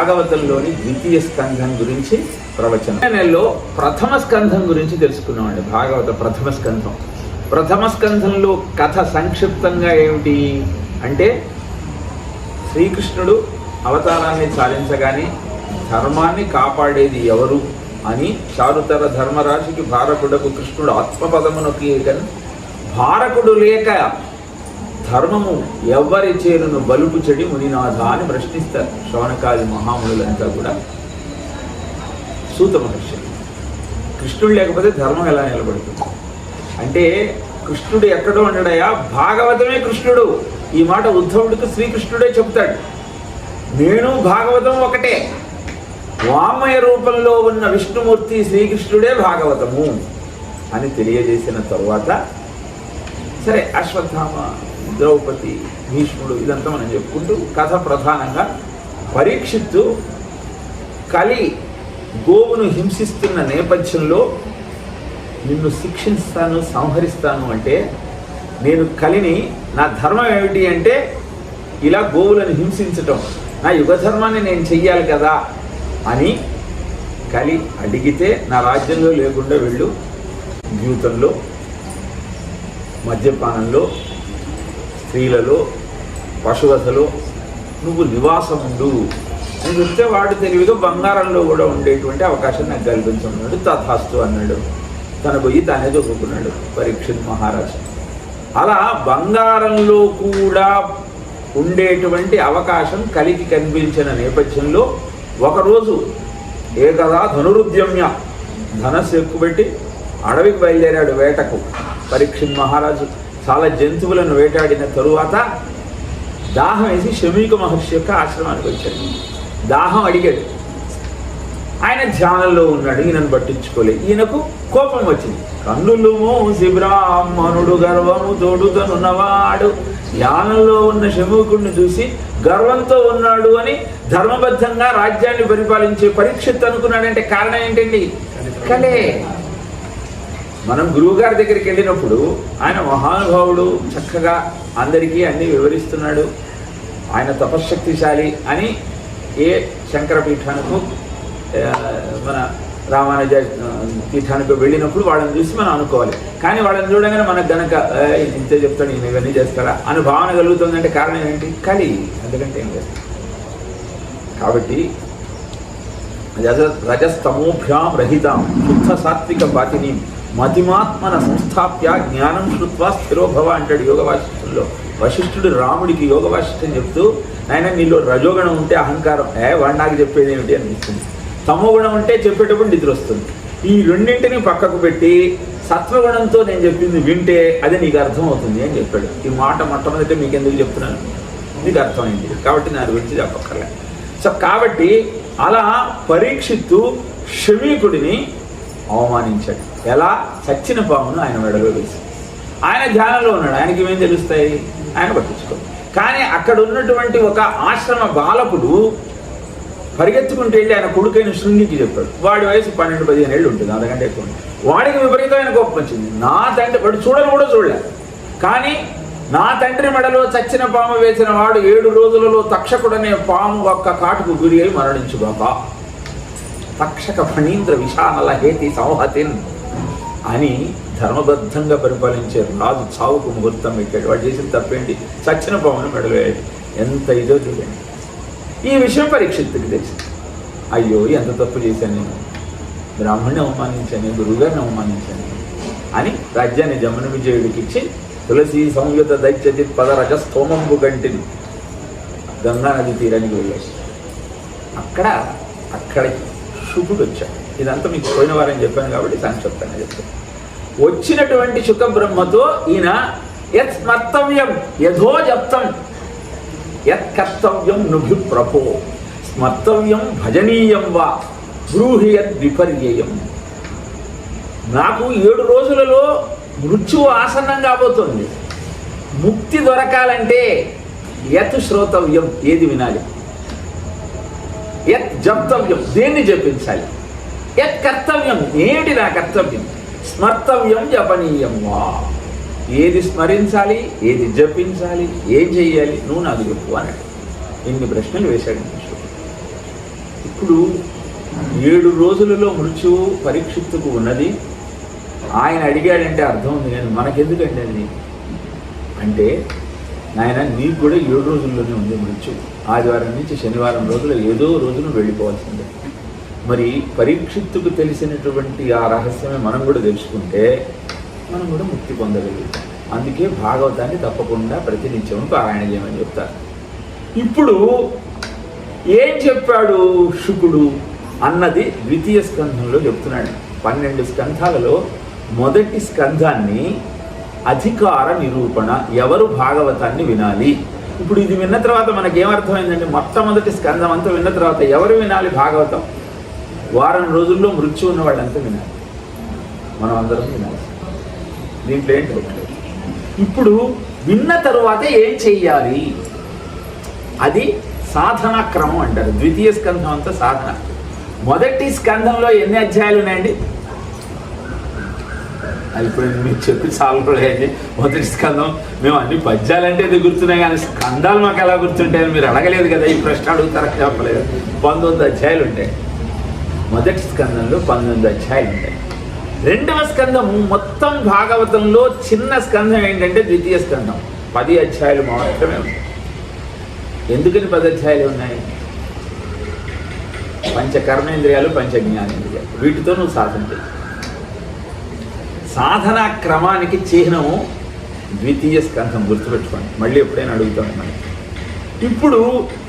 భాగవతంలోని ద్వితీయ స్కంధం గురించి ప్రవచనం. నెలలో ప్రథమ స్కంధం గురించి తెలుసుకున్నామండి. భాగవత ప్రథమ స్కంధంలో కథ సంక్షిప్తంగా ఏమిటి అంటే, శ్రీకృష్ణుడు అవతారాన్ని చాలించగానే ధర్మాన్ని కాపాడేది ఎవరు అని చారుతర ధర్మరాశికి భారకుడకు కృష్ణుడు ఆత్మపదమునకి భారకుడు లేక ధర్మము ఎవ్వరి చేరును బలుపు చెడి మునినాథ అని ప్రశ్నిస్తారు శౌనకాది మహామునులంతా కూడా. సూత మహర్షి, కృష్ణుడు లేకపోతే ధర్మం ఎలా నిలబడుతుంది అంటే, కృష్ణుడు ఎక్కడో ఉండడయా, భాగవతమే కృష్ణుడు. ఈ మాట ఉద్ధవుడికి శ్రీకృష్ణుడే చెప్తాడు. నేను భాగవతం ఒకటే, వామయ రూపంలో ఉన్న విష్ణుమూర్తి శ్రీకృష్ణుడే భాగవతము అని తెలియజేసిన తరువాత, సరే అశ్వత్థామ, ద్రౌపది, భీష్ముడు ఇదంతా మనం చెప్పుకుంటూ కథ ప్రధానంగా పరీక్షిత్తు కలి గోవును హింసిస్తున్న నేపథ్యంలో నిన్ను శిక్షిస్తాను, సంహరిస్తాను అంటే, నేను కలిని నా ధర్మం ఏమిటి అంటే ఇలా గోవులను హింసించటం, నా యుగధర్మాన్ని నేను చెయ్యాలి కదా అని కలి అడిగితే, నా రాజ్యంలో లేకుండా వెళ్ళు, జీవితంలో మద్యపానంలో, స్త్రీలలో, పశువతలో నువ్వు నివాసం ఉండు అని చెప్తే, వాడు తెలివిగా బంగారంలో కూడా ఉండేటువంటి అవకాశం నాకు కల్పించమన్నాడు. తథాస్తు అన్నాడు. తన పోయి తానే చదువుకున్నాడు పరీక్షిత్ మహారాజు. అలా బంగారంలో కూడా ఉండేటువంటి అవకాశం కలికి కనిపించిన నేపథ్యంలో ఒకరోజు ఏకదా ధనురుద్యమ్య ధనస్సు ఎక్కుపెట్టి అడవికి బయలుదేరాడు వేటకు. పరీక్షిత్ మహారాజు చాలా జంతువులను వేటాడిన తరువాత దాహం వేసి శమీక మహర్షి యొక్క ఆశ్రమానికి వచ్చాడు. దాహం అడిగాడు. ఆయన ధ్యానంలో ఉన్నాడు, ఈయనను పట్టించుకోలేదు. ఈయనకు కోపం వచ్చింది. కన్నులు మూసి బ్రాహ్మణుడు గర్వము తోడుతనున్నవాడు ధ్యానంలో ఉన్న శమూకుడిని చూసి గర్వంతో ఉన్నాడు అని ధర్మబద్ధంగా రాజ్యాన్ని పరిపాలించే పరీక్షిత్ అనుకున్నాడంటే కారణం ఏంటండి? కలే. మనం గురువుగారి దగ్గరికి వెళ్ళినప్పుడు ఆయన మహానుభావుడు, చక్కగా అందరికీ అన్నీ వివరిస్తున్నాడు, ఆయన తపశ్శక్తిశాలి అని ఏ శంకర పీఠానికి మన రామానుజ పీఠానికి వెళ్ళినప్పుడు వాళ్ళని చూసి మనం అనుకోవాలి. కానీ వాళ్ళని చూడగానే మనకు గనక ఇంతే చెప్తాడు, ఈయన ఇవన్నీ చేస్తారా అని భావన కలుగుతుందంటే కారణం ఏంటి? కలి. అందుకంటే ఏం లేదు. కాబట్టి రజస్తమోభ్యాం రహితాం శుద్ధ సాత్విక పాతిని మతిమాత్మన సంస్థాప్య జ్ఞానం శృత్వా స్థిరోభవ అంటాడు యోగ వాసిష్ఠంలో. వశిష్ఠుడు రాముడికి యోగ వాసిష్ఠం చెప్తూ, నాయన నీలో రజోగుణం ఉంటే అహంకారం, వాడు నాకు చెప్పేది ఏమిటి అనిపిస్తుంది, తమోగుణం ఉంటే చెప్పేటప్పుడు నిద్ర వస్తుంది. ఈ రెండింటిని పక్కకు పెట్టి సత్వగుణంతో నేను చెప్పింది వింటే అది నీకు అర్థమవుతుంది అని చెప్పాడు. ఈ మాట మొట్టమొదటి మీకు ఎందుకు చెప్తున్నాను, నీకు అర్థమైంది కాబట్టి నా గురించి చెప్పక్కర్లే. సో కాబట్టి అలా పరీక్షిత్తు శమీకుడిని అవమానించాడు. ఎలా? చచ్చిన పామును ఆయన మెడలో వేసి. ఆయన ధ్యానంలో ఉన్నాడు, ఆయనకి ఏమేం తెలుస్తాయి, ఆయన పట్టించుకోడు. కానీ అక్కడ ఉన్నటువంటి ఒక ఆశ్రమ బాలకుడు పరిగెత్తుకుంటూ వెళ్ళి ఆయన కొడుకైన శృంగికి చెప్పాడు. వాడి వయసు 12-15 ఏళ్ళు ఉంటుంది, అంతకంటే ఎక్కువ. వాడికి విపరీతమైన కోపం వచ్చింది. నా తండ్రి, వాడు చూడని కూడా చూడలేదు, కానీ నా తండ్రి మెడలో చచ్చిన పాము వేసిన వాడు 7 రోజులలో తక్షకుడనే పాము ఒక్క కాటుకు గురి అయి మరణించుగాక. తక్షక ఫణీంద్ర విశానల హేతి సంహతిన్ అని ధర్మబద్ధంగా పరిపాలించే రాజు చావుకు ముహూర్తం పెట్టాడు. వాడు చేసిన తప్పేంటి? చచ్చిన పామును మెడలో వేయాలి. ఎంత ఇదో చూడండి. ఈ విషయం పరీక్షిత్తుకి తెలిసింది. అయ్యో ఎంత తప్పు చేశాను నేను, బ్రాహ్మణ్ణి అవమానించాను, గురువుగారిని అవమానించాను అని రాజ్యాన్ని జమున విజయుడికి ఇచ్చి తులసి సంయుత దైత్యజిత్ పదరజస్తోమంబు గంటిని గంగా నది తీరానికి వెళ్ళాడు. అక్కడికి శుకుడు వచ్చాడు. ఇదంతా మీకు పోయిన వారని చెప్పాను కాబట్టి సంక్షిప్తంగా చెప్తాను. వచ్చినటువంటి శుక బ్రహ్మతో ఈయన యత్ స్మర్తవ్యం యథో జప్తం యత్ కర్తవ్యం నుభి ప్రభో స్మర్తవ్యం భజనీయం వా బ్రూహి యద్ విపర్యయం. నాకు 7 రోజులలో మృత్యువు ఆసన్నం కాబోతుంది. ముక్తి దొరకాలంటే యత్ శ్రోతవ్యం, ఏది వినాలి, యత్ జప్తవ్యం, దేన్ని జపించాలి, యత్ కర్తవ్యం, ఏమిటి నా కర్తవ్యం, స్మర్తవ్యం జపనీయం వా, ఏది స్మరించాలి, ఏది జపించాలి, ఏం చెయ్యాలి, నువ్వు నాకు చెప్పు అన్నాడు. ఇన్ని ప్రశ్నలు వేశాడు. ఇప్పుడు 7 రోజులలో మృత్యువు పరీక్షిత్తుకు ఉన్నది. ఆయన అడిగాడంటే అర్థం ఉంది, కానీ మనకెందుకండి అది అంటే, నాయన నీకు కూడా 7 రోజుల్లోనే ఉంది మృత్యువు. ఆదివారం నుంచి శనివారం రోజులు ఏదో రోజును వెళ్ళిపోవాల్సిందే. మరి పరీక్షిత్తుకు తెలిసినటువంటి ఆ రహస్యమే మనం కూడా తెలుసుకుంటే మనం కూడా ముక్తి పొందగలుగుతాం. అందుకే భాగవతాన్ని తప్పకుండా ప్రతినిత్యం పారాయణ చేయమని చెప్తారు. ఇప్పుడు ఏం చెప్పాడు శుకుడు అన్నది ద్వితీయ స్కంధంలో చెప్తున్నాడు. 12 స్కంధాలలో మొదటి స్కంధాన్ని అధికార నిరూపణ, ఎవరు భాగవతాన్ని వినాలి. ఇప్పుడు ఇది విన్న తర్వాత మనకేమర్థమైందంటే, మొట్టమొదటి స్కంధం అంతా విన్న తర్వాత ఎవరు వినాలి భాగవతం? వారం రోజుల్లో మృత్యు ఉన్న వాళ్ళంతా వినాలి, మనం అందరం వినాలి. దీంట్లో ఏంటి? ఇప్పుడు విన్న తరువాత ఏం చెయ్యాలి, అది సాధనా క్రమం అంటారు. ద్వితీయ స్కంధం అంతా సాధన. మొదటి స్కంధంలో ఎన్ని అధ్యాయాలు ఉన్నాయండి? అది ఇప్పుడు మీకు చెప్పి చాలుకోలేండి. మొదటి స్కంధం మేము అన్ని పద్యాలంటే ఇది గుర్తున్నాయి, కానీ స్కంధాలు మాకు ఎలా గుర్తుంటాయని మీరు అడగలేదు కదా, ఈ ప్రశ్న అడుగుతారని చెప్పలేదు. 19 అధ్యాయాలు ఉంటాయి. మొదటి స్కంధంలో 19 అధ్యాయాలు ఉంటాయి. రెండవ స్కంధం మొత్తం భాగవతంలో చిన్న స్కంధం ఏంటంటే ద్వితీయ స్కంధం, 10 అధ్యాయాలు మాత్రమే ఉంటాయి. ఎందుకని 10 అధ్యాయాలు ఉన్నాయి? పంచ కర్మేంద్రియాలు, పంచ జ్ఞానేంద్రియాలు, వీటితో నువ్వు సాధన చేయి. సాధనా క్రమానికి చిహ్నము ద్వితీయ స్కంధం, గుర్తుపెట్టుకోండి. మళ్ళీ ఎప్పుడైనా అడుగుతాను మనం. ఇప్పుడు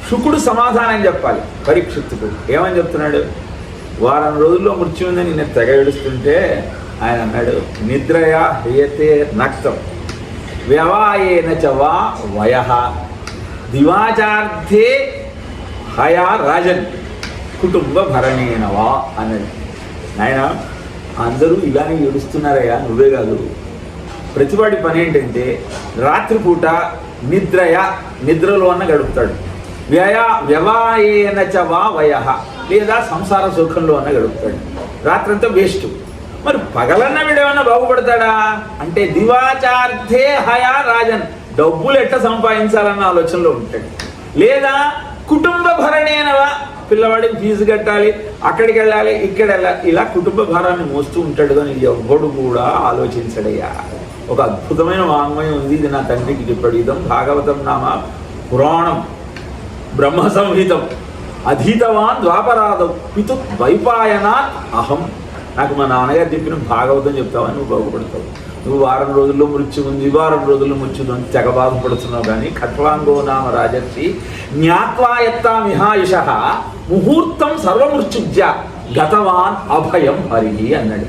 శుకుడు సమాధానం చెప్పాలి పరీక్షిత్తుకు. ఏమని చెప్తున్నాడు? వారం రోజుల్లో మృత్యు ఉందని నేను తెగ ఏడుస్తుంటే ఆయన అన్నాడు, నిద్రయా హేయతే నక్తం వ్యవాయేన చ వా వయః దివాచార్థే హయా రాజన్ కుటుంబ భరణేనవా అన్నాడు. ఆయన అందరూ ఇలానే ఏడుస్తున్నారయ్యా, నువ్వే కాదు. ప్రతివాడి పని ఏంటంటే రాత్రిపూట నిద్రలో అన్న గడుపుతాడు. వ్యవాయేన చ వా వయః, లేదా సంసార సుఖంలో అన్న గడుపుతాడు. రాత్రంతా వేస్ట్. మరి పగలన్న వీడేమన్నా బాగుపడతాడా అంటే, దివాచార్థే హయా రాజన్, డబ్బులు ఎట్లా సంపాదించాలన్న ఆలోచనలో ఉంటాడు. లేదా కుటుంబ భరణేనవా, పిల్లవాడికి ఫీజు కట్టాలి, అక్కడికి వెళ్ళాలి, ఇక్కడ వెళ్ళాలి, ఇలా కుటుంబ భారాన్ని మోస్తూ ఉంటాడు. కానీ ఎవ్వడు కూడా ఆలోచించడయ్యా. ఒక అద్భుతమైన వాంగ్మయం ఉంది, ఇది నా తండ్రికి చెప్పాడు. ఇదం భాగవతం నామ పురాణం బ్రహ్మ సంహితం అధీతవాన్ ద్వాపరాధం పితు ద్వైపాయనాత్ అహం. నాకు మా నాన్నగారు చెప్పిన భాగవతం చెప్తావని నువ్వు బాగుపడతావు. నువ్వు వారం రోజుల్లో మృత్యు ఉంది, వారం రోజుల్లో మృత్యు ఉంది తెగ బాధపడుతున్నావు. కానీ ఖట్వాంగో నామ రాజర్షి జ్ఞాత్వా యత్తామిహాయుష ముహూర్తం సర్వమృత్యుజ్య గతవాన్ అభయం హరిహి అన్నాడు.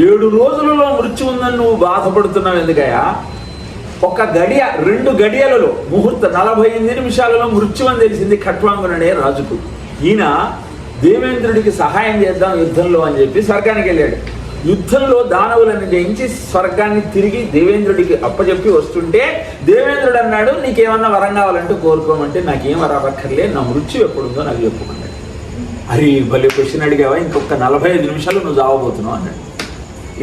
7 రోజులలో మృత్యు ఉందని నువ్వు బాధపడుతున్నావు ఎందుకయ్యా? ఒక గడియ 2 గడియలలో ముహూర్త 48 నిమిషాలలో మృత్యు అని తెలిసింది ఖట్వాంగుననే రాజుకు. ఈయన దేవేంద్రుడికి సహాయం చేద్దాం యుద్ధంలో అని చెప్పి స్వర్గానికి వెళ్ళాడు. యుద్ధంలో దానవులను జయించి స్వర్గాన్ని తిరిగి దేవేంద్రుడికి అప్పచెప్పి వస్తుంటే దేవేంద్రుడు అన్నాడు, నీకేమన్నా వరం కావాలంటూ కోరుకోమంటే, నాకేం వరం అక్కర్లే, నా మృత్యు ఎప్పుడుందో నాకు చెప్పుకున్నాడు. అరే భలే క్వశ్చన్ అడిగావా, ఇంకొక 45 నిమిషాలు నువ్వు చావబోతున్నావు అన్నాడు.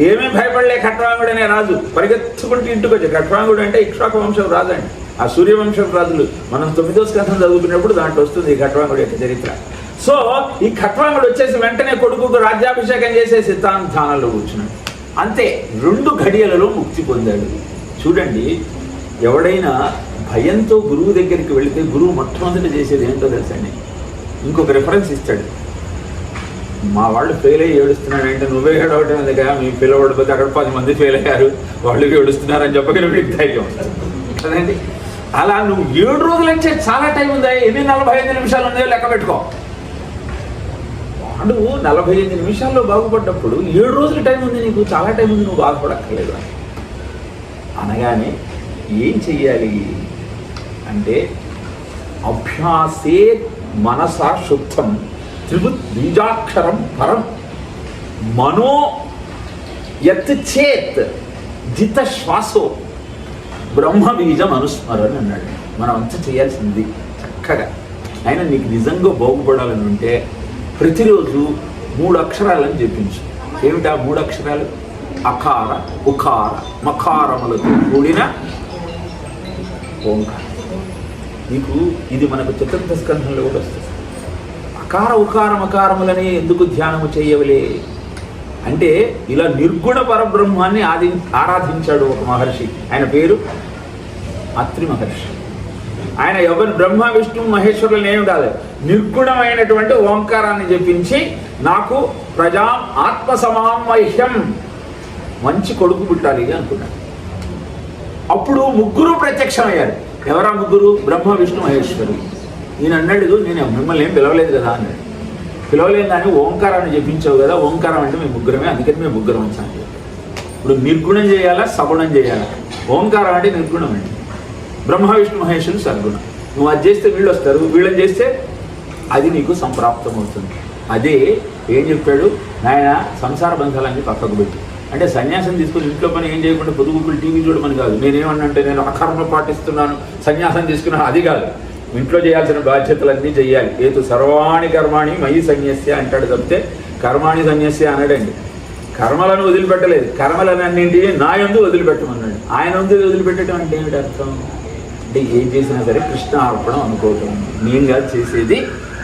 ఏమీ భయపడలే ఖట్వాంగుడు అనే రాజు, పరిగెత్తుకుంటూ ఇంటికి వచ్చి. ఖట్వాంగుడు అంటే ఇక్ష్వాకు వంశం రాజు అండి, ఆ సూర్యవంశం రాజులు. మనం 9వ స్కంధం చదువుకున్నప్పుడు దాంట్లో వస్తుంది ఈ ఖట్వాంగుడు యొక్క చరిత్ర. సో ఈ ఖట్వాంగుడు వచ్చేసి వెంటనే కొడుకుకు రాజ్యాభిషేకం చేసేసి తాను ధ్యానంలో కూర్చున్నాడు. అంతే, 2 ఘడియలలో ముక్తి పొందాడు. చూడండి, ఎవడైనా భయంతో గురువు దగ్గరికి వెళితే గురువు మొట్టమొదటి చేసేది ఏంటో తెలుసండి? ఇంకొక రిఫరెన్స్ ఇస్తాడు. మా వాళ్ళు ఫెయిల్ అయ్యి ఏడుస్తున్నాడంటే, నువ్వే ఏడవటం ఎందుక, మీ పిల్లవాడిపోతే అక్కడ 10 మంది ఫెయిల్ అయ్యారు, వాళ్ళు ఏడుస్తున్నారని చెప్పగా వీడికి ధైర్యం కదండి. అలా నువ్వు 7 రోజులు అంటే చాలా టైం ఉందా, ఎన్ని 45 నిమిషాలు ఉందో లెక్క పెట్టుకో. నువ్వు 45 నిమిషాల్లో బాగుపడ్డప్పుడు 7 రోజుల టైం ఉంది నీకు, చాలా టైం ఉంది, నువ్వు బాగుపడక్కర్లేదు అనగానే ఏం చెయ్యాలి అంటే, అభ్యాసే మనసా శుద్ధం త్రిభుత్ బీజాక్షరం పరం మనో యత్ చేత్ జిత శ్వాసో బ్రహ్మ బీజం అనుస్మరణ అన్నాడు. మనం అంతా చేయాల్సింది చక్కగా. అయినా నీకు నిజంగా బాగుపడాలని ఉంటే ప్రతిరోజు 3 అక్షరాలను చెప్పించు. ఏమిటా 3 అక్షరాలు? అకార, ఉకార, మకారములతో కూడిన ఓంకారం. నీకు ఇది మనకు చతుర్థ స్కంధంలో కూడా వస్తుంది. అకార ఉకార మకారములని ఎందుకు ధ్యానము చేయవలే అంటే ఇలా నిర్గుణ పరబ్రహ్మాన్ని ఆరాధించాడు ఒక మహర్షి. ఆయన పేరు అత్రి మహర్షి. ఆయన ఎవరు బ్రహ్మ విష్ణు మహేశ్వరులను ఏమి కాదు, నిర్గుణమైనటువంటి ఓంకారాన్ని జపించి నాకు ప్రజా ఆత్మసమామహ్యం మంచి కొడుకు పుట్టాలి అనుకున్నాడు. అప్పుడు ముగ్గురు ప్రత్యక్షమయ్యారు. ఎవరా ముగ్గురు? బ్రహ్మ విష్ణు మహేశ్వరు. ఈయన అన్నాడు, నేను మిమ్మల్ని ఏం పిలవలేదు కదా అన్నాడు. పిలవలేదు కానీ ఓంకారాన్ని జపించావు కదా, ఓంకారం అంటే మేము ముగ్గురమే, అందుకని మేము ముగ్గురం వచ్చాను. ఇప్పుడు నిర్గుణం చేయాలా సగుణం చేయాలా? ఓంకారం అంటే నిర్గుణం అండి, బ్రహ్మ విష్ణు మహేశ్వరులు సద్గుణం. నువ్వు అది చేస్తే వీళ్ళు వస్తారు, వీళ్ళని చేస్తే అది నీకు సంప్రాప్తం అవుతుంది. అదే ఏం చెప్పాడు నాయన, సంసార బంధాలన్నీ పక్కకు పెట్టి అంటే సన్యాసం తీసుకుని ఇంట్లో పని ఏం చేయకుండా పొదుగుకులు టీవీ చూడమని కాదు. నేనేమన్నంటే నేను అకర్మ పాటిస్తున్నాను సన్యాసం తీసుకున్నాను అది కాదు. ఇంట్లో చేయాల్సిన బాధ్యతలన్నీ చెయ్యాలి. ఏతు సర్వాణి కర్మాణి మయి సన్యస్య అంటాడు తప్పితే కర్మాణి సన్యస్య అనడండి. కర్మలను వదిలిపెట్టలేదు, కర్మలన్నింటినీ నా యందు వదిలిపెట్టమన్నాడు. ఆయన యందు వదిలిపెట్టడం అంటే ఏమిటి అర్థం అంటే ఏం చేసినా సరే కృష్ణ అర్పణం అనుకోవటం. నేను కాదు చేసేది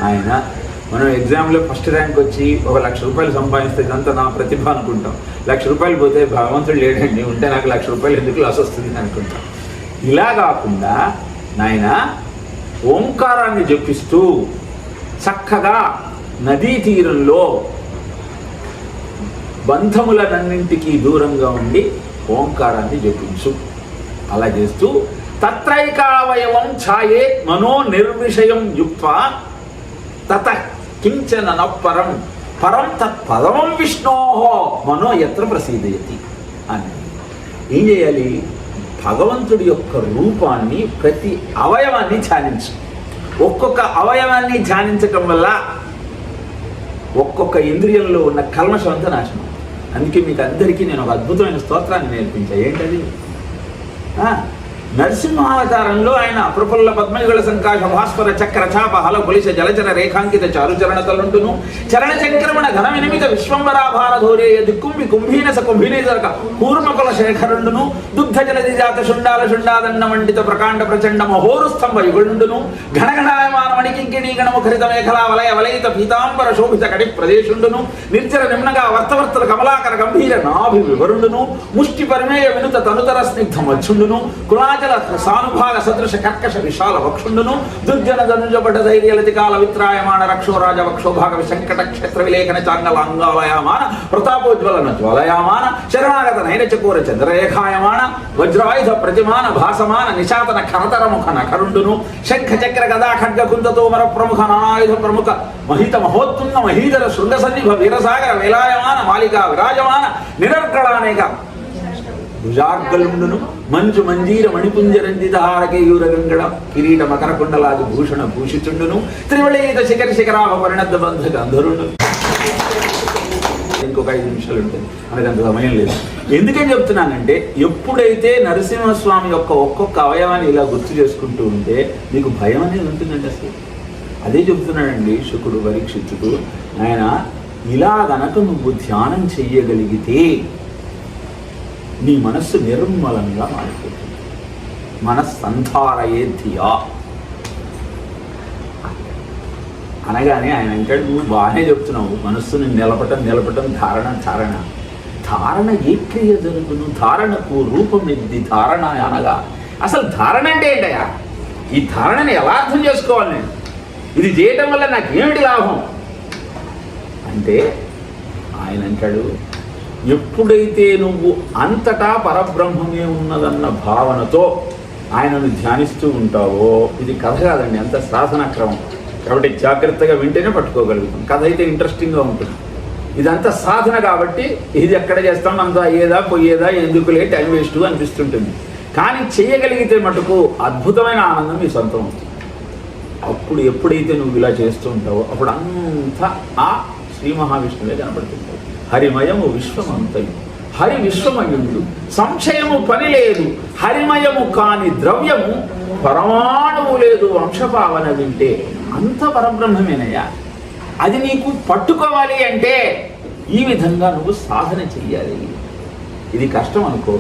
ఆయన. మనం ఎగ్జామ్లో ఫస్ట్ ర్యాంక్ వచ్చి ₹1,00,000 సంపాదిస్తే ఇదంతా నా ప్రతిభ అనుకుంటాం. ₹1,00,000 పోతే భగవంతుడు లేడండి, ఉంటే నాకు ₹1,00,000 ఎందుకు లాస్ వస్తుంది అనుకుంటాం. ఇలా కాకుండా నాయన ఓంకారాన్ని జపిస్తూ చక్కగా నదీ తీరంలో బంధములన్నింటికీ దూరంగా ఉండి ఓంకారాన్ని జపించు. అలా చేస్తూ తత్రైకావయవం ఛాయే మనో నిర్విషయం యుక్త్వా తత కించన నపరం పరం తత్పదమం విష్ణోహో మనో ఎత్ర ప్రసీదయతి అని. ఏం చేయాలి? భగవంతుడి యొక్క రూపాన్ని ప్రతి అవయవాన్ని ధ్యానించు. ఒక్కొక్క అవయవాన్ని ధ్యానించటం వల్ల ఒక్కొక్క ఇంద్రియంలో ఉన్న కల్మషం అంతా నాశనం. అందుకే మీకు అందరికీ నేను ఒక అద్భుతమైన స్తోత్రాన్ని నేర్పించా. ఏంటది? నరసింహావతారంలో ఆయన ప్రఫుల్ల పద్మయుగళ సంకాశ భాస్వర చక్ర చాప హల పులిశ జలచర రేఖాంకిత చారుచరణ తలుంటును చరణ చంక్రమణ ఘన వినిమిత విశ్వంబరాభారధోరేయ దిక్కుంభి కుంభీనస కుంభినేజరక కూర్మకుల శేఖరుండును దుగ్ధ జలది జాత శుండాల శుండాదండ మండిత ప్రకాండ ప్రచండ మహోరుస్తంభ యుగుండును ఘనఘనాయమాన మణికింకిణీ గణముఖరిత మేఖలా వలయ వలయిత పీతాంబర శోభిత కటి ప్రదేశుండును నిర్జర నిమ్నగా వర్తవర్తల కమలాకర గంభీర నాభి వివరుండును ముష్టి పరిమేయ వినుత తనుతర స్నిగ్ధ మధ్యుండును కులాచల సానుభాగ సదృశ కర్కశ విశాల వక్షుండును దుర్జన ధనుజపట ధైర్యలతి కాల విత్రాయమాన రక్షో రాజ వక్షోభాగ విశంకట క్షేత్ర విలేఖన చాంగలాంగాలయమాన ప్రతాపోజ్వలన జ్వలయామాన శరణాగత నైరచకోర చంద్రరేఖాయమాన వజ్రాయుధ ప్రతిమాన భాసమాన నిశాతన ఖరతర ముఖ నఖరుండును శంఖ చక్ర గదా ఖడ్గ కుందతోమర ప్రముఖ నానాయుధ ప్రముఖ మహిత మహోత్తున్న మహీధర శృంగసన్నిభ వీరసాగర వేలాయమాన మాలికా విరాజమాన నిరర్కళానేక భుజార్గలుండును మంచు మంజీర మణిపుంజరంజితహారకేయూర గంగడ కిరీట మకర కుండలాది భూషణ భూషితుండును త్రివళేత శిఖర శిఖరాభ పరిణద్ధ బంధ గంధరుడు. ఇంకొక 5 నిమిషాలు ఉంటుంది, మనకు అంత సమయం లేదు. ఎందుకని చెప్తున్నానంటే ఎప్పుడైతే నరసింహస్వామి యొక్క ఒక్కొక్క అవయవాన్ని ఇలా గుర్తు చేసుకుంటూ ఉంటే మీకు భయం అనేది ఉంటుందండి. అసలు అదే చెప్తున్నాడండి శుకుడు పరీక్షితుడు. ఆయన ఇలా గనక నువ్వు ధ్యానం చెయ్యగలిగితే నీ మనస్సు నిర్మలంగా మారిపోతుంది. మనస్సంధారయే ధియా అనగానే ఆయన అంటాడు, నువ్వు బాగానే చెప్తున్నావు, మనస్సుని నిలపటం ధారణ ఏ క్రియ జరుగును? ధారణకు రూపం ఎద్ది ధారణ అనగా అసలు ధారణ అంటే ఏంటయా? ఈ ధారణని ఎలా అర్థం చేసుకోవాలి? నేను ఇది చేయటం వల్ల నాకు ఏమిటి లాభం అంటే ఆయన అంటాడు, ఎప్పుడైతే నువ్వు అంతటా పరబ్రహ్మమే ఉన్నదన్న భావనతో ఆయనను ధ్యానిస్తూ ఉంటావో, ఇది కథ కాదండి, అంత సాధనా క్రమం కాబట్టి జాగ్రత్తగా వింటేనే పట్టుకోగలుగుతాం. కథ అయితే ఇంట్రెస్టింగ్గా ఉంటుంది, ఇదంతా సాధన కాబట్టి ఇది ఎక్కడ చేస్తాం, అంతా అయ్యేదా పోయేదా ఎందుకులే టైం వేస్ట్ అనిపిస్తుంటుంది. కానీ చేయగలిగితే మటుకు అద్భుతమైన ఆనందం మీ సొంతం అవుతుంది. అప్పుడు ఎప్పుడైతే నువ్వు ఇలా చేస్తూ ఉంటావో అప్పుడు అంతా ఆ శ్రీ మహావిష్ణువే కనపడుతుంటావు. హరిమయము విశ్వమంతయు హరి విశ్వమయుడు సంశయము పని లేదు, హరిమయము కాని ద్రవ్యము పరమాణువు లేదు వంశపావన వింటే. అంత పరబ్రహ్మమేనయ్యా. అది నీకు పట్టుకోవాలి అంటే ఈ విధంగా నువ్వు సాధన చెయ్యాలి. ఇది కష్టం అనుకో,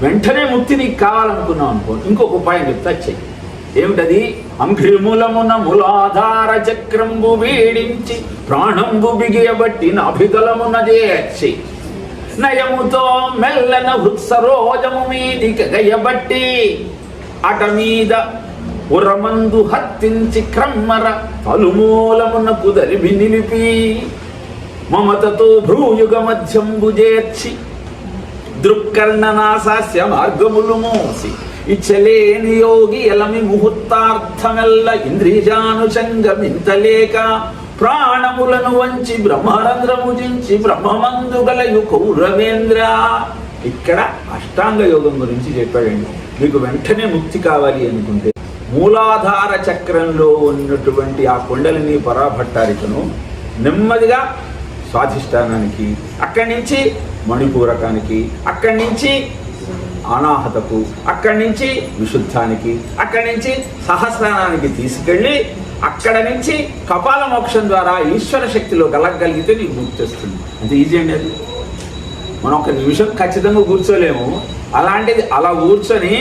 వెంటనే ముక్తి నీకు కావాలనుకున్నావు అనుకో, ఇంకొక ఉపాయం చెప్తా చెయ్యి. ఏమిటది? అంఘ్రిములమున ములాధార చక్రంబు వీడించి ప్రాణంబు బిగియబట్టి నాభితలమున చేర్చి నయముతో మెల్లన హృత్సరోజము మీదికి గయబట్టి అట మీద ఉరమందు హత్తించి క్రమ్మర పలుమూలమున కుదరిబి నిలిపి మమతతో భ్రూయుగ మధ్యంబు చేర్చి దృక్కర్ణనాశాస్య మార్గములు మోసి ఇచ్చలేని యోగి ఎలమి ముహూర్తార్థమెల్ల ఇంద్రియానుషంగమింతలేక ప్రాణములను వంచి బ్రహ్మరంధ్రము జించి బ్రహ్మమందు గలయు కౌరవేంద్ర. ఇక్కడ అష్టాంగ యోగం గురించి చెప్పాడండి. మీకు వెంటనే ముక్తి కావాలి అనుకుంటే మూలాధార చక్రంలో ఉన్నటువంటి ఆ కొండలిని పరాభట్టారికను నెమ్మదిగా స్వాధిష్టానానికి, అక్కడి నుంచి మణిపూరకానికి, అక్కడి నుంచి అనాహతకు, అక్కడి నుంచి విశుద్ధానికి, అక్కడి నుంచి సహస్రానానికి తీసుకెళ్ళి అక్కడ నుంచి కపాల మోక్షం ద్వారా ఈశ్వర శక్తిలో కలగలిగితే నీకు ముక్తి వస్తుంది. అంత ఈజీ అండి అది. మనం ఒక నిమిషం ఖచ్చితంగా కూర్చోలేము. అలాంటిది అలా కూర్చొని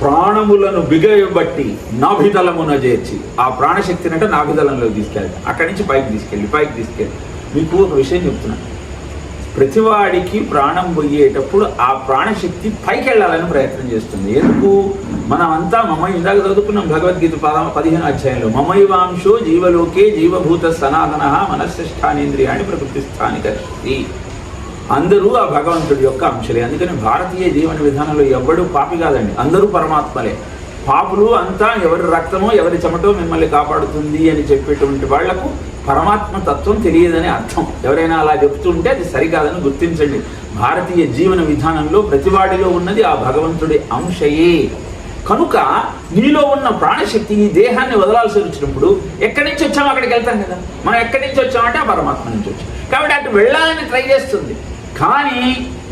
ప్రాణములను బిగయబట్టి నాభితలమున చేర్చి ఆ ప్రాణశక్తిని అంటే నాభితలంలో తీసుకెళ్ళి అక్కడి నుంచి పైకి తీసుకెళ్ళి మీకు ఒక విషయం చెప్తున్నాను. ప్రతివాడికి ప్రాణం పోయేటప్పుడు ఆ ప్రాణశక్తి పైకి వెళ్ళాలని ప్రయత్నం చేస్తుంది. ఎందుకు? మనమంతా ఇందాక చదువుకున్నాం భగవద్గీత 15వ అధ్యాయంలో మమైవాంశో జీవలోకే జీవభూత సనాతన మనశ్రేష్టానేంద్రియాన్ని ప్రకృతిస్థాని కర్షతి. అందరూ ఆ భగవంతుడి యొక్క అంశలే. అందుకని భారతీయ జీవన విధానంలో ఎవడు పాపి కాదండి, అందరూ పరమాత్మలే. పాపులు అంతా ఎవరి రక్తమో ఎవరి చెమటో మిమ్మల్ని కాపాడుతుంది అని చెప్పేటువంటి వాళ్లకు పరమాత్మ తత్వం తెలియదని అర్థం. ఎవరైనా అలా చెప్తుంటే అది సరికాదని గుర్తించండి. భారతీయ జీవన విధానంలో ప్రతివాడిలో ఉన్నది ఆ భగవంతుడి అంశయే. కనుక నీలో ఉన్న ప్రాణశక్తి ఈ దేహాన్ని వదలాల్సి వచ్చినప్పుడు ఎక్కడి నుంచి వచ్చామో అక్కడికి వెళ్తాం కదా. మనం ఎక్కడి నుంచి వచ్చామంటే ఆ పరమాత్మ నుంచి వచ్చాం కాబట్టి అటు వెళ్ళాలని ట్రై చేస్తుంది. కానీ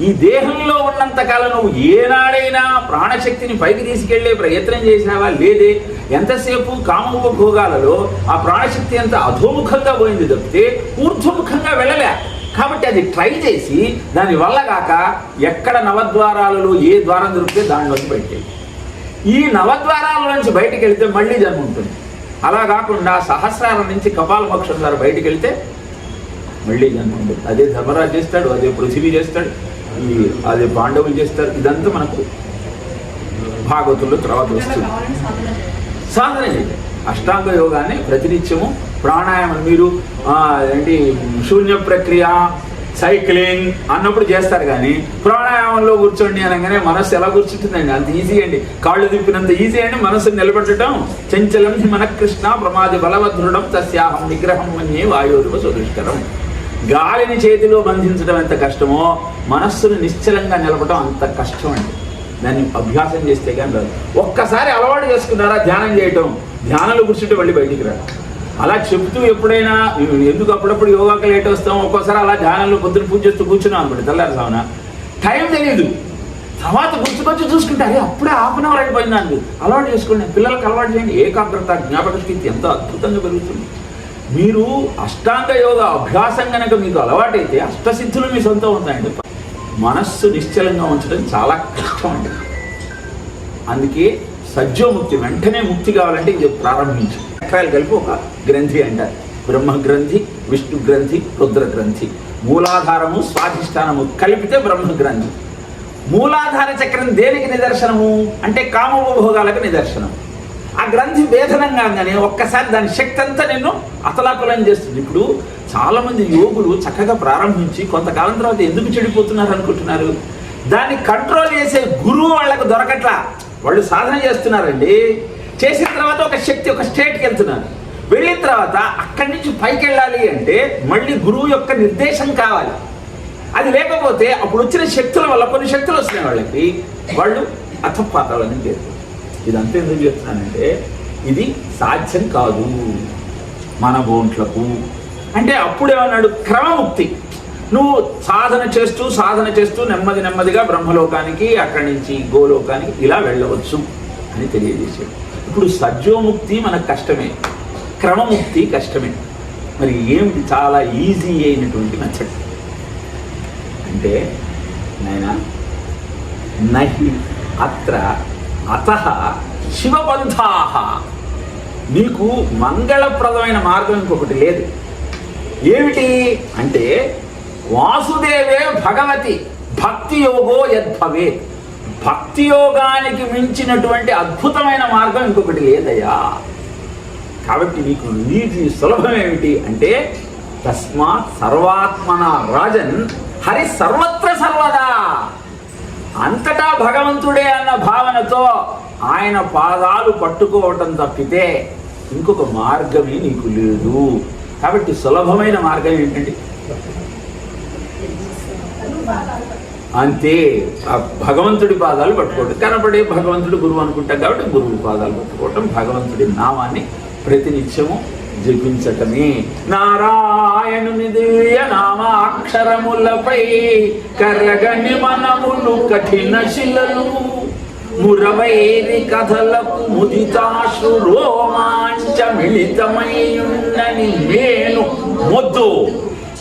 ఈ దేహంలో ఉన్నంతకాలం నువ్వు ఏనాడైనా ప్రాణశక్తిని పైకి తీసుకెళ్లే ప్రయత్నం చేసినావా? లేదే. ఎంతసేపు కామోపభోగాలలో ఆ ప్రాణశక్తి అంత అధోముఖంగా పోయింది తప్పితే ఊర్ధ్వముఖంగా వెళ్ళలే. కాబట్టి అది ట్రై చేసి దాని వల్ల కాక ఎక్కడ నవద్వారాలలో ఏ ద్వారం దొరికితే దానిలోకి బయటకి ఈ నవద్వారాల నుంచి బయటికి వెళ్తే మళ్ళీ జన్మ ఉంటుంది. అలా కాకుండా సహస్రారం నుంచి కపాల మోక్షం ద్వారా బయటికి వెళ్తే మళ్ళీ జన్మ ఉంటుంది. అదే ధర్మరాజు చేస్తాడు, అదే పృథివీ చేస్తాడు, అదే పాండవులు చేస్తారు. ఇదంతా మనకు భాగవతుల్లో తర్వాత వస్తుంది. సాధన చేయాలి అష్టాంగ యోగాన్ని ప్రతినిత్యము. ప్రాణాయామం మీరు ఏంటి శూన్య ప్రక్రియ సైక్లింగ్ అన్నప్పుడు చేస్తారు, కానీ ప్రాణాయామంలో కూర్చోండి అనగానే మనస్సు ఎలా కూర్చుంటుందండి? అంత ఈజీ అండి. కాళ్ళు తిప్పినంత ఈజీ అండి మనస్సును నిలబెట్టడం. చంచలం మన కృష్ణ ప్రమాది బలవదృఢం తస్యాహం నిగ్రహం అనే వాయువువ సుదుష్కరం. గాలిని చేతిలో బంధించడం ఎంత కష్టమో మనస్సును నిశ్చలంగా నిలపడం అంత కష్టం అండి. దాన్ని అభ్యాసం చేస్తే కానీ రాదు. ఒక్కసారి అలవాటు చేసుకున్నారా ధ్యానం చేయటం, ధ్యానంలో కూర్చుంటే మళ్ళీ బయటికి రాదు. అలా చెప్తూ ఎప్పుడైనా ఎందుకు అప్పుడప్పుడు యోగాకి లేట్ వస్తాం, ఒక్కోసారి అలా ధ్యానంలో పొద్దున పూజ చేస్తూ కూర్చున్నాం అనుకోండి, తెల్లారుసామున టైం తెలియదు. తర్వాత గుర్తుకొచ్చి చూసుకుంటారు అప్పుడే హాఫ్ అన్ అవర్ అయిపోయింది అండి. అలవాటు చేసుకోండి, పిల్లలకు అలవాటు చేయండి. ఏకాగ్రత జ్ఞాపక స్థితి ఎంతో అద్భుతంగా పెరుగుతుంది. మీరు అష్టాంగ యోగ అభ్యాసం కనుక మీకు అలవాటైతే అష్టసిద్ధులు మీ సొంతం ఉందండి. మనస్సు నిశ్చలంగా ఉంచడం చాలా కష్టం అండి. అందుకే సజ్జోముక్తి వెంటనే ముక్తి కావాలంటే ఇది ప్రారంభించి చక్రాలు కలిపి ఒక గ్రంథి అంటారు. బ్రహ్మ గ్రంథి, విష్ణు గ్రంథి, రుద్ర గ్రంథి. మూలాధారము స్వాధిష్టానము కలిపితే బ్రహ్మ గ్రంథి. మూలాధార చక్రం దేనికి నిదర్శనము అంటే కామోపభోగాలకు నిదర్శనం. ఆ గ్రంథి వేదనం కాగానే ఒక్కసారి దాని శక్తి అంతా నిన్ను అతలాకులం చేస్తుంది. ఇప్పుడు చాలామంది యోగులు చక్కగా ప్రారంభించి కొంతకాలం తర్వాత ఎందుకు చెడిపోతున్నారు అనుకుంటున్నారు? దాన్ని కంట్రోల్ చేసే గురువు వాళ్ళకు దొరకట్లా. వాళ్ళు సాధన చేస్తున్నారండి, చేసిన తర్వాత ఒక శక్తి ఒక స్టేట్కి వెళ్తున్నారు. వెళ్ళిన తర్వాత అక్కడి నుంచి పైకి వెళ్ళాలి అంటే మళ్ళీ గురువు యొక్క నిర్దేశం కావాలి. అది లేకపోతే అప్పుడు వచ్చిన శక్తుల వల్ల కొన్ని శక్తులు వస్తున్నాయి వాళ్ళకి, వాళ్ళు అథపాతాలని చేస్తారు. ఇదంతా ఎందుకు చెప్తున్నానంటే ఇది సాధ్యం కాదు మన బోంట్లకు. అంటే అప్పుడేమన్నాడు? క్రమముక్తి. నువ్వు సాధన చేస్తూ నెమ్మదిగా బ్రహ్మలోకానికి, అక్కడి నుంచి గోలోకానికి ఇలా వెళ్ళవచ్చు అని తెలియజేశాడు. ఇప్పుడు సజ్జోముక్తి మనకు కష్టమే, క్రమముక్తి కష్టమే. మరి ఏమిటి చాలా ఈజీ అయినటువంటి మెథడ్ అంటే నాయన నహి అత్ర అతః శివబంధాః నీకు మంగళప్రదమైన మార్గం ఇంకొకటి లేదు. ఏమిటి అంటే వాసుదేవే భగవతి భక్తి యోగో యద్భవే, భక్తి యోగానికి మించినటువంటి అద్భుతమైన మార్గం ఇంకొకటి లేదయ్యా. కాబట్టి నీకు సులభం ఏమిటి అంటే తస్మాత్ సర్వాత్మన రాజన్ హరి సర్వత్ర సర్వదా, అంతటా భగవంతుడే అన్న భావనతో ఆయన పాదాలు పట్టుకోవటం తప్పితే ఇంకొక మార్గమే నీకు లేదు. కాబట్టి సులభమైన మార్గం ఏంటండి? అంతే, ఆ భగవంతుడి పాదాలు పట్టుకోవటం. కనపడే భగవంతుడి గురువు అనుకుంటాం కాబట్టి గురువు పాదాలు పట్టుకోవటం, భగవంతుడి నామాన్ని ప్రతినిత్యము జపించటమే. నారాయణుని దివ్య నామాక్షరములపై కరగని మనములు కఠిన శిలలు, మురవైరి కథలకు ముదితాశు రోమాంచ మిళితమైయున్నని మేను మొద్దు,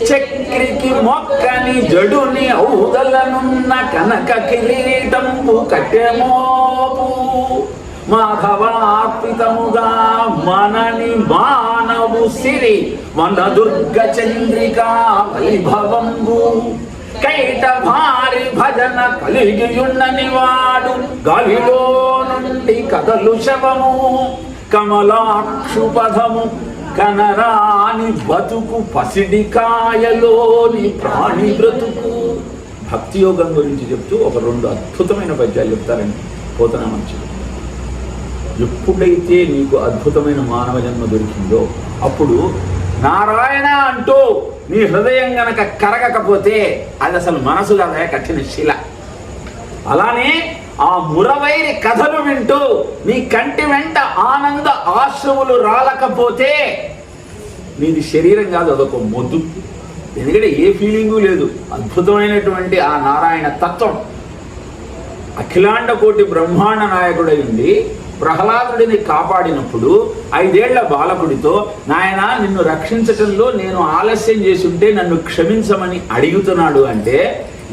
చక్రికి మొక్కని జడుని ఔదలనున్న కనక కిరీటంపు కట్టెమోపు, మాధవార్పితముగా మనని మానవు సిరి మన దుర్గ చంద్రికా వైభవంబు, కైట భారి భజన కలిగియున్నని వాడు గాలిలో నుండి కదలు శవము, కమలాక్షు పదము కనరాని బతుకు పసిడికాయలోని ప్రాణి బ్రతుకు. భక్తి యోగం గురించి చెప్తూ ఒక 2 అద్భుతమైన పద్యాలు చెప్తారండి పోతన మంచిది. ఎప్పుడైతే నీకు అద్భుతమైన మానవ జన్మ దొరికిందో అప్పుడు నారాయణ అంటూ నీ హృదయం గనక కరగకపోతే అది అసలు మనసు కదా, కఠిన శిల. అలానే ఆ మురవైరి కథలు వింటూ నీ కంటి వెంట ఆనంద ఆశ్రములు రాలకపోతే నీది శరీరం కాదు, అదొక మొద్దు. ఎందుకంటే ఏ ఫీలింగు లేదు. అద్భుతమైనటువంటి ఆ నారాయణ తత్వం అఖిలాండ కోటి బ్రహ్మాండ నాయకుడై ఉండి ప్రహ్లాదుడిని కాపాడినప్పుడు 5 ఏళ్ల బాలకుడితో నాయన నిన్ను రక్షించటంలో నేను ఆలస్యం చేసి ఉంటే నన్ను క్షమించమని అడుగుతున్నాడు అంటే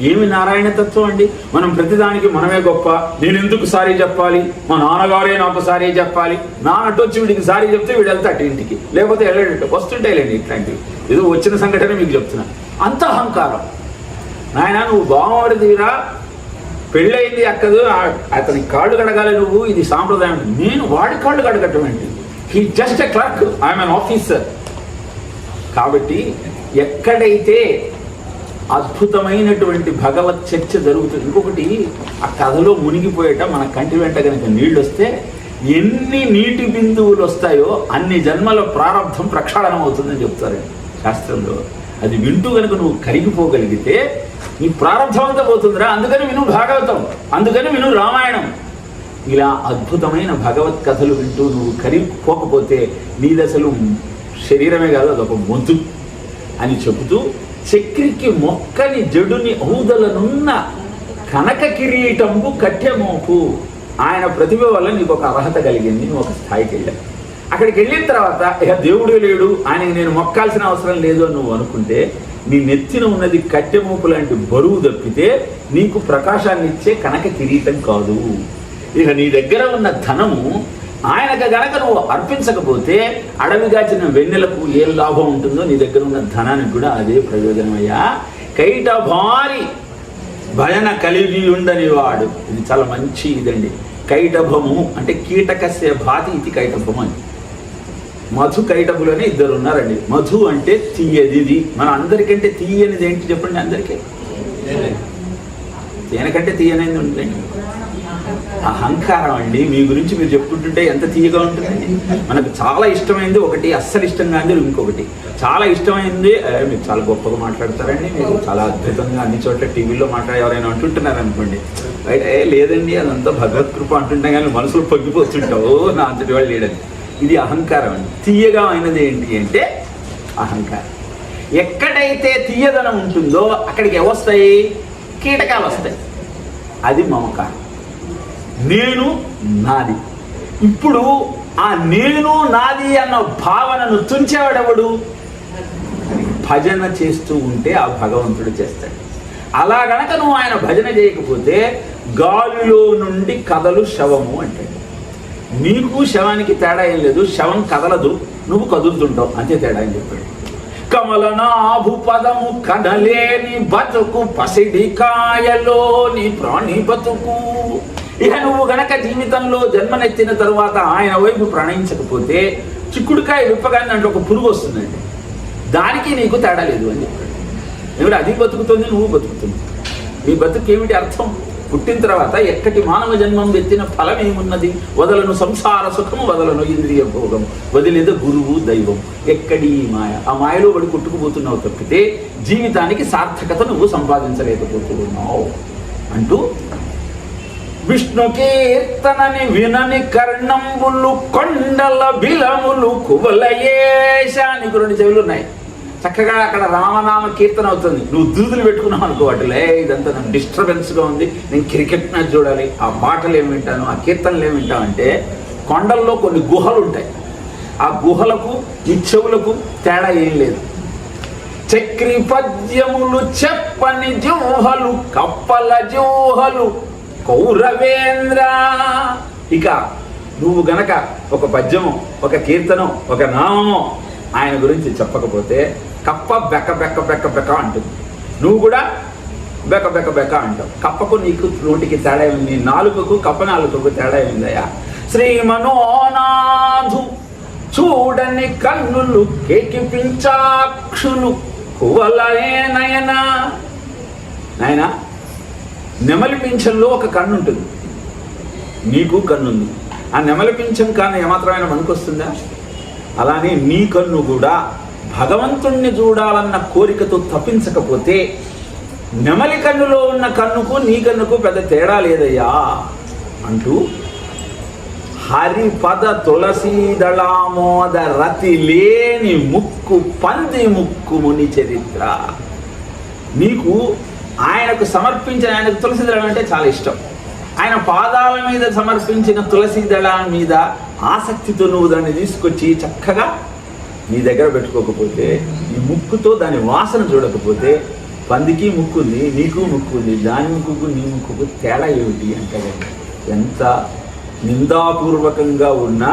ఏమి నారాయణ తత్వం అండి. మనం ప్రతిదానికి మనమే గొప్ప, నేను ఎందుకు సారీ చెప్పాలి, మా నాన్నగారే నాకు సారీ చెప్పాలి, నాన్నట్టు వచ్చి వీడికి సారీ చెప్తే వీడు వెళ్తాడు ఇంటికి, లేకపోతే వెళ్ళేటట్టు వస్తుంటాయిలేండి ఇట్లాంటివి. ఏదో వచ్చిన సంఘటన మీకు చెప్తున్నాను. అంత అహంకారం. నాయన నువ్వు బావమరిదిరా, పెళ్ళయింది అక్కదు, అతని కాళ్ళు కడగాలి నువ్వు, ఇది సాంప్రదాయం. నేను వాడి కాళ్ళు కడగటం ఏంటి? He just a clerk, I'm an officer. కాబట్టి ఎక్కడైతే అద్భుతమైనటువంటి భగవత్ చర్చ జరుగుతుంది. ఇంకొకటి ఆ కథలో మునిగిపోయేట మన కంటి వెంట కనుక నీళ్ళు వస్తే ఎన్ని నీటి బిందువులు వస్తాయో అన్ని జన్మల ప్రారంభం ప్రక్షాళనం అవుతుందని చెప్తారండి శాస్త్రంలో. అది వింటూ కనుక నువ్వు కరిగిపోగలిగితే నీ ప్రారంభం అంతా పోతుందిరా. అందుకని విను భాగవతం, అందుకని విను రామాయణం. ఇలా అద్భుతమైన భగవత్ కథలు వింటూ నువ్వు కరిగిపోకపోతే నీది అసలు శరీరమే కాదు, అదొక మొద్దు అని చెబుతూ చక్రికి మొక్కని జడుని ఔదలనున్న కనక కిరీటంబు కట్టెమోపు. ఆయన ప్రతిభ వల్ల నీకు ఒక అర్హత కలిగింది, నువ్వు ఒక స్థాయికి వెళ్ళావు. అక్కడికి వెళ్ళిన తర్వాత ఇక దేవుడే లేడు, ఆయనకి నేను మొక్కాల్సిన అవసరం లేదు అని నువ్వు అనుకుంటే నీ నెత్తిన ఉన్నది కట్టెమోపు లాంటి బరువు తప్పితే నీకు ప్రకాశాన్ని ఇచ్చే కనక కిరీటం కాదు. ఇక నీ దగ్గర ఉన్న ధనము ఆయనకు గనక నువ్వు అర్పించకపోతే అడవిగాచిన వెన్నెలకు ఏ లాభం ఉంటుందో నీ దగ్గర ఉన్న ధనానికి కూడా అదే ప్రయోజనమయ్యా. కైట భారి భజన కలిగి ఉండని వాడు. ఇది చాలా మంచి ఇదండి. కైటభము అంటే కీటకస్య భాతి ఇది కైటభము అని. మధు కైటభులు అని 2 ఉన్నారండి. మధు అంటే తీయది. మన అందరికంటే తీయనిది ఏంటి చెప్పండి? అందరికీ తేనెకంటే తీయనేది ఉంటుందండి అహంకారం అండి. మీ గురించి మీరు చెప్పుకుంటుంటే ఎంత తీయగా ఉంటుందండి. మనకు చాలా ఇష్టమైంది ఒకటి, అస్సలు ఇష్టం కాదు ఇంకొకటి. చాలా ఇష్టమైంది మీరు చాలా గొప్పగా మాట్లాడతారండి, మీరు చాలా అద్భుతంగా అన్ని చోట్ల టీవీలో మాట్లాడే ఎవరైనా అంటుంటున్నారు అనుకోండి, బయట లేదండి అదంతా భగవత్కృప అంటుంటాం కానీ మనసులో పొంగిపోతుంటావు నా అంతటి వాళ్ళు లేడని. ఇది అహంకారం అండి. తీయగా అయినది ఏంటి అంటే అహంకారం. ఎక్కడైతే తీయదనం ఉంటుందో అక్కడికి ఏమొస్తాయి? కీటకాలు వస్తాయి. అది మమకారం. నేను నాది. ఇప్పుడు ఆ నేను నాది అన్న భావనను తుంచేవాడెవడు? భజన చేస్తూ ఉంటే ఆ భగవంతుడు చేస్తాడు. అలా గనక నువ్వు ఆయన భజన చేయకపోతే గాలిలో నుండి కథలు శవము అంటాడు. నీకు శవానికి తేడా ఏం లేదు, శవం కదలదు, నువ్వు కదులుతుంటావు, అంతే తేడా అని చెప్పాడు. కమలనాభు పదము కదలేని బతుకు పసిడి కాయలోని ప్రాణి బతుకు. ఇక నువ్వు గనక జీవితంలో జన్మనెత్తిన తరువాత ఆయన వైపు ప్రణయించకపోతే చిక్కుడుకాయ విప్పగానే దాంట్లో ఒక పురుగు వస్తుందండి, దానికి నీకు తేడా లేదు అని చెప్పాడు. ఎందుకంటే అది బతుకుతుంది, నువ్వు బతుకుతుంది. నీ బతుకు ఏమిటి అర్థం? పుట్టిన తర్వాత ఎక్కటి మానవ జన్మం ఎత్తిన ఫలం ఏమున్నది? వదలను సంసార సుఖము, వదలను ఇంద్రియ భోగం, వదిలేద గురువు దైవం. ఎక్కడి మాయ? ఆ మాయలో పడి కొట్టుకుపోతున్నావు తప్పితే జీవితానికి సార్థకత నువ్వు సంపాదించలేకపోతున్నావు అంటూ విష్ణు కీర్తనని వినని కర్ణంబులు కొండల బిలములు కువలయేష. నీకు 2 చెవులు ఉన్నాయి, చక్కగా అక్కడ రామనామ కీర్తన అవుతుంది. నువ్వు దూదులు పెట్టుకున్నావు అనుకో, వాటిలే ఇదంతా నాకు డిస్టర్బెన్స్గా ఉంది, నేను క్రికెట్ మ్యాచ్ చూడాలి, ఆ పాటలు ఏమి వింటాను, ఆ కీర్తనలు ఏమి వింటాను అంటే, కొండల్లో కొన్ని గుహలు ఉంటాయి, ఆ గుహలకు ఈ చెవులకు తేడా ఏం లేదు. చక్రి పద్యములు చెప్పని జూహలు కప్పల జూహలు కౌరవేంద్ర. ఇక నువ్వు గనక ఒక పద్యము, ఒక కీర్తనం, ఒక నామము ఆయన గురించి చెప్పకపోతే కప్ప బెక్క బెక్క బెక్క బెక్క అంటుంది, నువ్వు కూడా బెక్క బెక్క బెక్క అంటావు. కప్పకు నీకు నోటికి తేడా ఉంది, నాలుకకు కప్ప నాలుకకు తేడా ఉందయా. శ్రీ మనోనాథు చూడని కన్నులు కేకిపించాక్షులు కువలే నయన. నాయన, నెమలి పింఛంలో ఒక కన్ను ఉంటుంది, నీకు కన్నుంది. ఆ నెమలి పింఛం కానీ ఏమాత్రమైన పనికొస్తుందా? అలానే నీ కన్ను కూడా భగవంతుణ్ణి చూడాలన్న కోరికతో తప్పించకపోతే నెమలి కన్నులో ఉన్న కన్నుకు నీ కన్నుకు పెద్ద తేడా లేదయ్యా అంటూ హరిపద తులసీదళామోద రతి లేని ముక్కు పంది ముక్కు ముని చరిత్ర. నీకు ఆయనకు సమర్పించిన, ఆయనకు తులసి దళం అంటే చాలా ఇష్టం, ఆయన పాదాల మీద సమర్పించిన తులసి దళం మీద ఆసక్తితో నువ్వు దాన్ని తీసుకొచ్చి చక్కగా నీ దగ్గర పెట్టుకోకపోతే, నీ ముక్కుతో దాని వాసన చూడకపోతే, పందికి ముక్కు ఉంది, నీకు ముక్కు ఉంది, దాని ముక్కుకు నీ ముక్కుకు తేడా ఏమిటి అంటే, ఎంత నిందాపూర్వకంగా ఉన్నా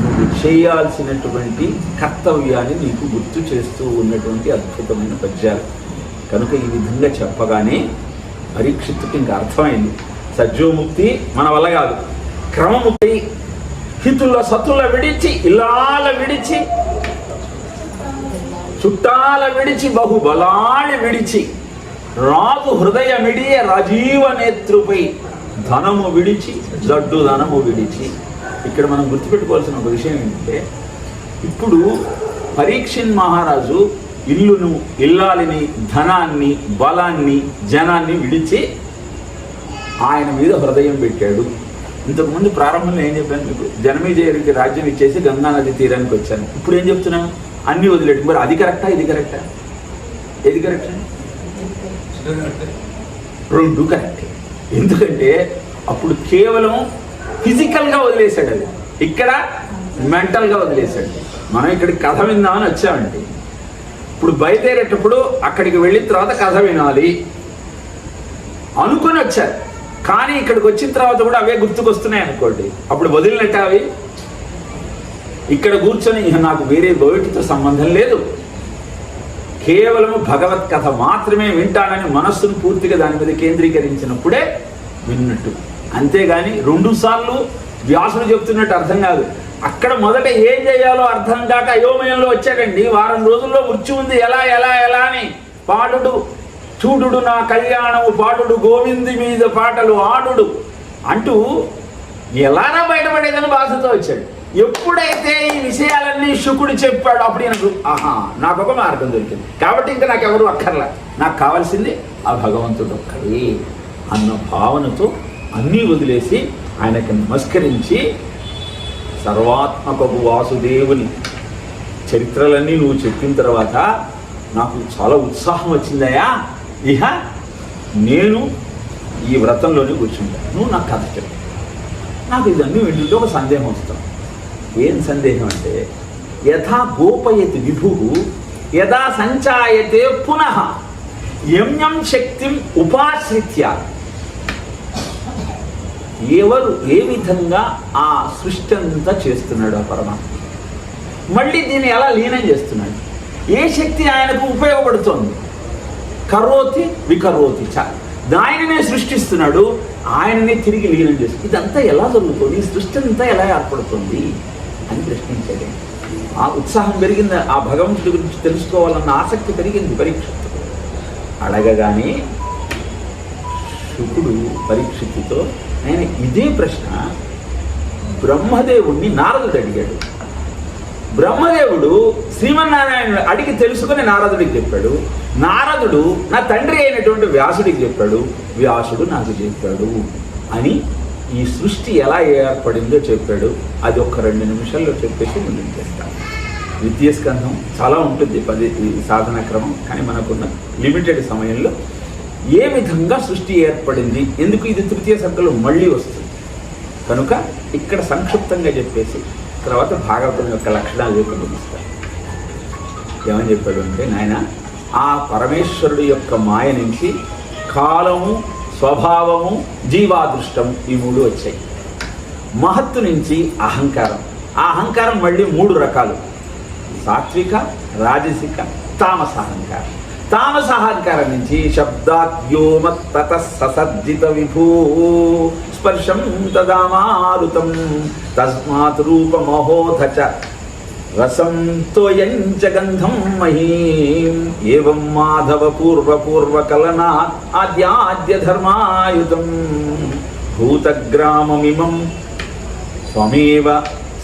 నువ్వు చేయాల్సినటువంటి కర్తవ్యాన్ని నీకు గుర్తు చేస్తూ ఉన్నటువంటి అద్భుతమైన పద్యాలు. కనుక ఈ విధంగా చెప్పగానే పరీక్షిత్తుకి ఇంకా అర్థమైంది, సజ్జోముక్తి మన వల్ల కాదు, క్రమముక్తి. హితుల సతుల విడిచి, ఇలాల విడిచి, చుట్టాల విడిచి, బహుబలాళి విడిచి, రాజు హృదయమిడియ రాజీవ నేత్రుపై ధనము విడిచి, జడ్డు ధనము విడిచి. ఇక్కడ మనం గుర్తుపెట్టుకోవాల్సిన ఒక విషయం ఏంటంటే, ఇప్పుడు పరీక్షిత్ మహారాజు ఇల్లును, ఇల్లాలిని, ధనాన్ని, బలాన్ని, జనాన్ని విడిచి ఆయన మీద హృదయం పెట్టాడు. ఇంతకుముందు ప్రారంభంలో ఏం చెప్పాను మీకు? జనమేజయుడికి రాజ్యం ఇచ్చేసి గంగా నది తీరానికి వచ్చాను. ఇప్పుడు ఏం చెప్తున్నాను? అన్నీ వదిలేడు. మరి అది కరెక్టా, ఇది కరెక్టా? ఏది కరెక్ట్? 2 కరెక్టే. ఎందుకంటే అప్పుడు కేవలం ఫిజికల్గా వదిలేశాడు, అది ఇక్కడ మెంటల్గా వదిలేశాడు. మనం ఇక్కడికి కథ విందామని వచ్చామండి. ఇప్పుడు బయలుదేరేటప్పుడు అక్కడికి వెళ్ళిన తర్వాత కథ వినాలి అనుకుని వచ్చారు, కానీ ఇక్కడికి వచ్చిన తర్వాత కూడా అవే గుర్తుకొస్తున్నాయి అనుకోండి, అప్పుడు వదిలినట్టు అవి. ఇక్కడ కూర్చొని నాకు వేరే బయటితో సంబంధం లేదు, కేవలం భగవత్ కథ మాత్రమే వింటానని మనస్సును పూర్తిగా దాని మీద కేంద్రీకరించినప్పుడే విన్నట్టు. అంతేగాని 2 సార్లు వ్యాసుడు చెప్తున్నట్టు అర్థం కాదు. అక్కడ మొదట ఏం చేయాలో అర్థం కాక అయోమయంలో వచ్చాడండి. వారం రోజుల్లో మృత్యు ఉంది, ఎలా ఎలా ఎలా అని పాడుడు చూడుడు నా కళ్యాణము పాడుడు గోవింది మీద పాటలు ఆడుడు అంటూ ఎలానా బయటపడేదని బాధతో వచ్చాడు. ఎప్పుడైతే ఈ విషయాలన్నీ శుకుడు చెప్పాడు, అప్పుడు నాకు నాకొక మార్గం దొరికింది. కాబట్టి ఇంకా నాకెవరు అక్కర్లా, నాకు కావాల్సింది ఆ భగవంతుడు ఒక్కడే అన్న భావనతో అన్నీ వదిలేసి ఆయనకి నమస్కరించి, సర్వాత్మకపు వాసుదేవుని చరిత్రలన్నీ నువ్వు చెప్పిన తర్వాత నాకు చాలా ఉత్సాహం వచ్చిందయా, ఇహ నేను ఈ వ్రతంలోనే కూర్చుంటాను, నువ్వు నాకు కథ చెప్పు. నాకు ఇదన్నీ వింటుంటే ఒక సందేహం వస్తాం. ఏం సందేహం అంటే, యథా గోపయతి విభు యదా సంచాయతే పునః యం యం శక్తిం ఉపాశ్రిత్య. ఏ విధంగా ఆ సృష్టి అంతా చేస్తున్నాడు ఆ పరమాత్మ, మళ్ళీ దీన్ని ఎలా లీనం చేస్తున్నాడు, ఏ శక్తి ఆయనకు ఉపయోగపడుతోంది. కరోతి వికరోతి చ, ఆయననే సృష్టిస్తున్నాడు, ఆయననే తిరిగి లీనం చేస్తుంది. ఇదంతా ఎలా జరుగుతుంది, ఈ సృష్టి అంతా ఎలా ఏర్పడుతుంది అని ప్రశ్నించాడు. ఆ ఉత్సాహం పెరిగింది, ఆ భగవంతుడి గురించి తెలుసుకోవాలన్న ఆసక్తి పెరిగింది పరీక్షిత్తు. అడగగానే శుకుడు పరీక్షిత్తుతో నేను ఇదే ప్రశ్న బ్రహ్మదేవుణ్ణి నారదుడు అడిగాడు. బ్రహ్మదేవుడు శ్రీమన్నారాయణుడు అడిగి తెలుసుకుని నారదుడికి చెప్పాడు. నారదుడు నా తండ్రి అయినటువంటి వ్యాసుడికి చెప్పాడు. వ్యాసుడు నాకు చెప్పాడు అని ఈ సృష్టి ఎలా ఏర్పడిందో చెప్పాడు. అది ఒక 2 నిమిషాల్లో చెప్పేసి ముందుకు చేస్తాను. ద్వితీయ స్కంధం చాలా ఉంటుంది 10 సాధన క్రమం, కానీ మనకున్న లిమిటెడ్ సమయంలో ఏ విధంగా సృష్టి ఏర్పడింది, ఎందుకు ఇది తృతీయ సర్గలో మళ్ళీ వస్తుంది కనుక ఇక్కడ సంక్షిప్తంగా చెప్పేసి తర్వాత భాగవతం యొక్క లక్షణాలు చెప్పి ముగిస్తాను. ఏమని చెప్పాడు అంటే, నాయన ఆ పరమేశ్వరుడు యొక్క మాయ నుంచి కాలము, స్వభావము, జీవాదృష్టం ఈ 3 వచ్చాయి. మహత్తు నుంచి అహంకారం, ఆ అహంకారం మళ్ళీ 3 రకాలు: సాత్విక, రాజసిక, తామస అహంకారం. తామస అహంకారం నుంచి శబ్దాద్యోమత్తత ససర్జిత విభూ స్పర్శం తదామారుతం తస్మాత్ రూపమహోధ చ రసం తోయంచ గంధం మహీం ఏవం మాధవ పూర్వకలనా ఆద్యాద్య ధర్మాయుతం భూతగ్రామమిమం త్వమేవ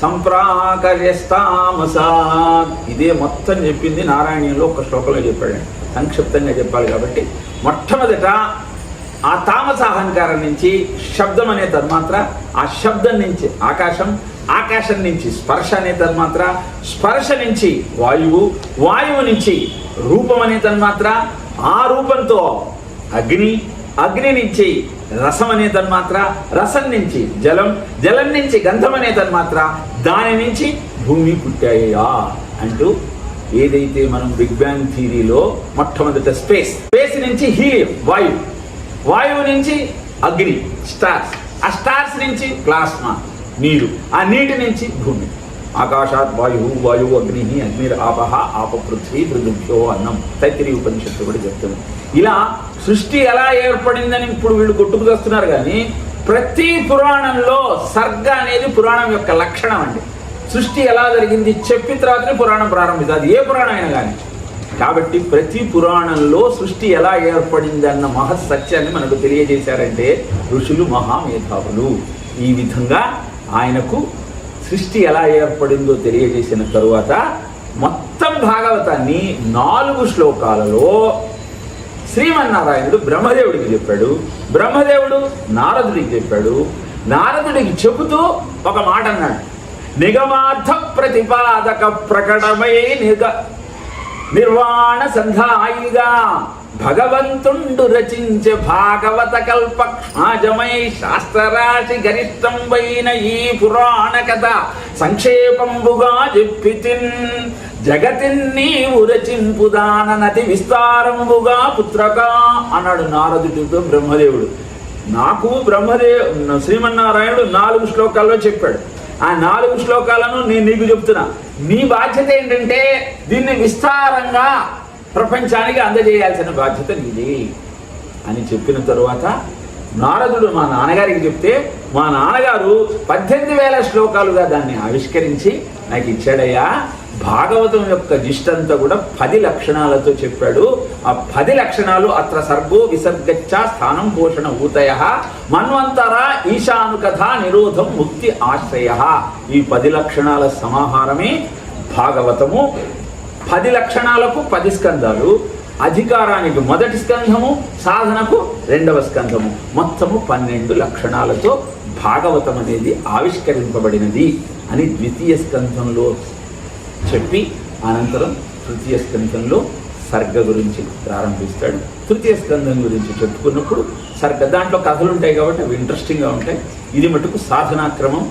సంప్రాకర్యస్తామసాత్. ఇదే మొత్తం చెప్పింది నారాయణీయంలో ఒక శ్లోకంలో చెప్పాడు. సంక్షిప్తంగా చెప్పాలి కాబట్టి మొట్టమొదట ఆ తామస అహంకారం నుంచి శబ్దం అనే తన్మాత్ర, ఆ శబ్దం నుంచి ఆకాశం, ఆకాశం నుంచి స్పర్శ అనే తన్మాత్ర, స్పర్శ నుంచి వాయువు, వాయువు నుంచి రూపం అనే తన్మాత్ర, ఆ రూపంతో అగ్ని, అగ్ని నుంచి రసం అనే తన్మాత్ర, రసం నుంచి జలం, జలం నుంచి గంధం అనే తన్మాత్ర, దాని నుంచి భూమి పుట్టాయా అంటూ ఏదైతే మనం బిగ్ బ్యాంగ్ థియరీలో మొట్టమొదట స్పేస్ నుంచి హీలియం వాయువు, వాయువు నుంచి అగ్ని స్టార్స్, ఆ స్టార్స్ నుంచి ప్లాస్మా నీరు, ఆ నీటి నుంచి భూమి. ఆకాశాత్ వాయువు, వాయువు అగ్ని, అగ్నిర్ ఆపహ, ఆప పృథ్వీ, పృథుభ్యో అన్నం. తైత్తిరీయ ఉపనిషత్తు కూడా చెప్తుంది. ఇలా సృష్టి ఎలా ఏర్పడిందని ఇప్పుడు వీళ్ళు కొట్టుకుతొస్తున్నారు. కానీ ప్రతి పురాణంలో సర్గ అనేది పురాణం యొక్క లక్షణం అండి. సృష్టి ఎలా జరిగింది చెప్పిన తర్వాతనే పురాణం ప్రారంభిస్తుంది, అది ఏ పురాణం అయినా కానీ. కాబట్టి ప్రతి పురాణంలో సృష్టి ఎలా ఏర్పడింది అన్న మహత్ సత్యాన్ని మనకు తెలియజేశారంటే ఋషులు, మహామేధావులు. ఈ విధంగా ఆయనకు సృష్టి ఎలా ఏర్పడిందో తెలియజేసిన తరువాత మొత్తం భాగవతాన్ని 4 శ్లోకాలలో శ్రీమన్నారాయణుడు బ్రహ్మదేవుడికి చెప్పాడు, బ్రహ్మదేవుడు నారదుడికి చెప్పాడు. నారదుడికి చెబుతూ ఒక మాట అన్నాడు, నిగమార్థ ప్రతిపాదక ప్రకటమై నిర్వాణ సంధాయిగా భగవంతుండు రచించే భాగవత కల్పక్షమాజమై శాస్త్రరాశి గరిష్టంబైన ఈ పురాణ కథ సంక్షేపంబుగా చెప్పితిన్ జగతిన్ నీవు రచింపుదాననతి విస్తారంబుగా పుత్రకా అన్నాడు నారదుడితో బ్రహ్మదేవుడు. నాకు శ్రీమన్నారాయణుడు 4 శ్లోకాల్లో చెప్పాడు. ఆ 4 శ్లోకాలను నేను నీకు చెప్తున్నా. నీ బాధ్యత ఏంటంటే దీన్ని విస్తారంగా ప్రపంచానికి అందజేయాల్సిన బాధ్యత నీది అని చెప్పిన తరువాత నారదుడు మా నాన్నగారికి చెప్తే మా నాన్నగారు 18,000 శ్లోకాలుగా దాన్ని ఆవిష్కరించి నాకు ఇచ్చాడయ్యా. భాగవతం యొక్క జిష్టంతా కూడా 10 లక్షణాలతో చెప్పాడు. ఆ 10 లక్షణాలు అత్ర సర్గో విసర్గచ్చ స్థానం పోషణ ఊతయ మన్వంతర ఈశాను కథ నిరోధం ముక్తి ఆశ్రయ. ఈ 10 లక్షణాల సమాహారమే భాగవతము. 10 లక్షణాలకు 10 స్కంధాలు, అధికారానికి 1వ స్కంధము, సాధనకు 2వ స్కంధము, మొత్తము 12 లక్షణాలతో భాగవతం అనేది ఆవిష్కరింపబడినది అని ద్వితీయ స్కంధంలో చెప్పి అనంతరం తృతీయ స్కంధంలో సర్గ గురించి ప్రారంభిస్తాడు. తృతీయ స్కంధం గురించి చెప్పుకున్నప్పుడు సర్గ దాంట్లో కథలు ఉంటాయి కాబట్టి అవి ఇంట్రెస్టింగ్గా ఉంటాయి. ఇది మటుకు సాధనాక్రమం,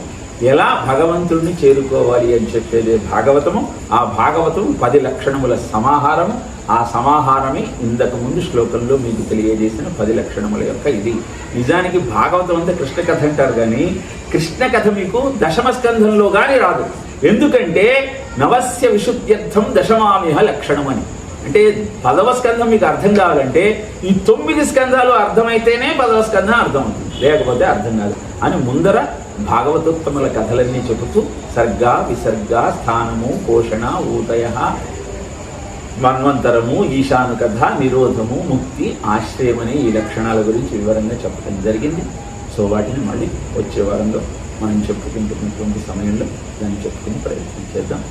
ఎలా భగవంతుడిని చేరుకోవాలి అని చెప్పేది భాగవతము. ఆ భాగవతము 10 లక్షణముల సమాహారము. ఆ సమాహారమే ఇంతకు ముందు శ్లోకంలో మీకు తెలియజేసిన 10 లక్షణముల యొక్క ఇది. నిజానికి భాగవతం అంతా కృష్ణ కథ అంటారు, కానీ కృష్ణ కథ మీకు దశమ స్కంధంలో కానీ రాదు. ఎందుకంటే నవస్య విశుద్ధ్యర్థం దశమామిహ లక్షణం అని. అంటే 10వ స్కంధం మీకు అర్థం కావాలంటే ఈ 9 స్కంధాలు అర్థమైతేనే 10వ స్కంధం అర్థమవుతుంది, లేకపోతే అర్థం కాదు అని ముందర భాగవతోత్తముల కథలన్నీ చెబుతూ సర్గ విసర్గ స్థానము పోషణ ఊతయ మన్వంతరము ఈశాను కథ నిరోధము ముక్తి ఆశ్రయం అనే ఈ లక్షణాల గురించి వివరంగా చెప్పడం జరిగింది. సో వాటిని మళ్ళీ వచ్చే వారంలో మనం చెప్పుకుంటున్నటువంటి సమయంలో దాన్ని చెప్పుకుని ప్రయత్నం చేద్దాం.